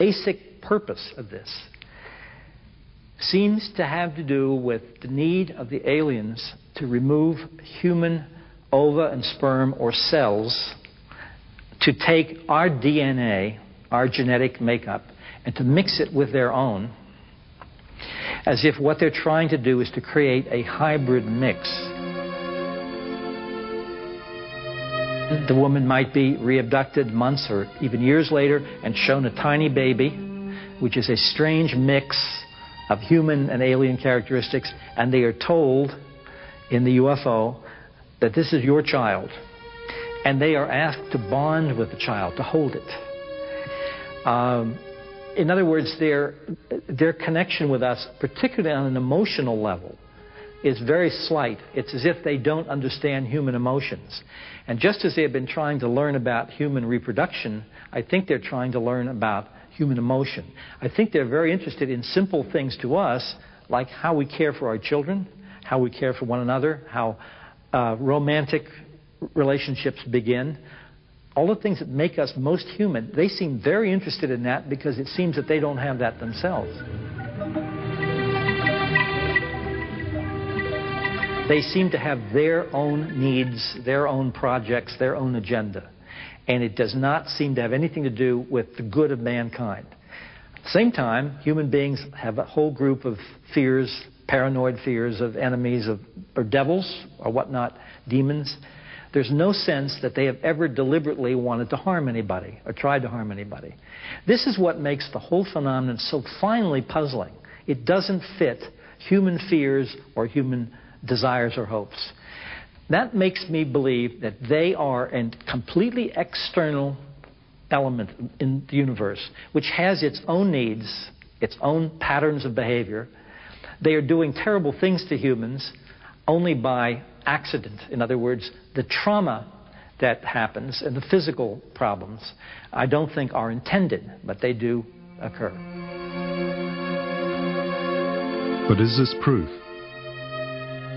basic purpose of this seems to have to do with the need of the aliens to remove human ova and sperm or cells to take our DNA, our genetic makeup, and to mix it with their own, as if what they're trying to do is to create a hybrid mix. The woman might be reabducted months or even years later and shown a tiny baby, which is a strange mix of human and alien characteristics, and they are told in the UFO that this is your child. And they are asked to bond with the child, to hold it. In other words, their connection with us, particularly on an emotional level, is very slight. It's as if they don't understand human emotions. And just as they have been trying to learn about human reproduction, I think they're trying to learn about human emotion. I think they're very interested in simple things to us, like how we care for our children, how we care for one another, how romantic relationships begin. All the things that make us most human, they seem very interested in that because it seems that they don't have that themselves. They seem to have their own needs, their own projects, their own agenda. And it does not seem to have anything to do with the good of mankind. At the same time, human beings have a whole group of fears, paranoid fears of enemies, or devils, or whatnot, demons. There's no sense that they have ever deliberately wanted to harm anybody or tried to harm anybody. This is what makes the whole phenomenon so finely puzzling. It doesn't fit human fears or human desires or hopes. That makes me believe that they are a completely external element in the universe, which has its own needs, its own patterns of behavior. They are doing terrible things to humans only by accident. In other words, the trauma that happens and the physical problems, I don't think are intended, but they do occur. But is this proof?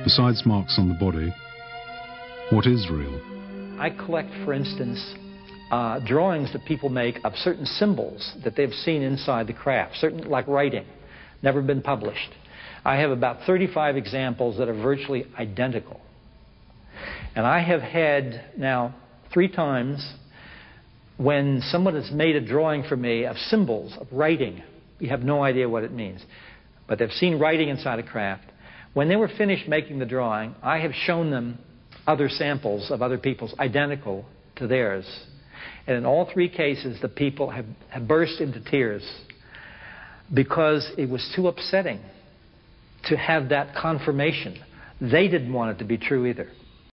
Besides marks on the body, what is real? I collect, for instance, drawings that people make of certain symbols that they've seen inside the craft, certain, like writing, never been published. I have about 35 examples that are virtually identical. And I have had now 3 times when someone has made a drawing for me of symbols, of writing. You have no idea what it means. But they've seen writing inside a craft. When they were finished making the drawing, I have shown them other samples of other people's identical to theirs. And in all 3 cases, the people have burst into tears because it was too upsetting to have that confirmation. They didn't want it to be true either.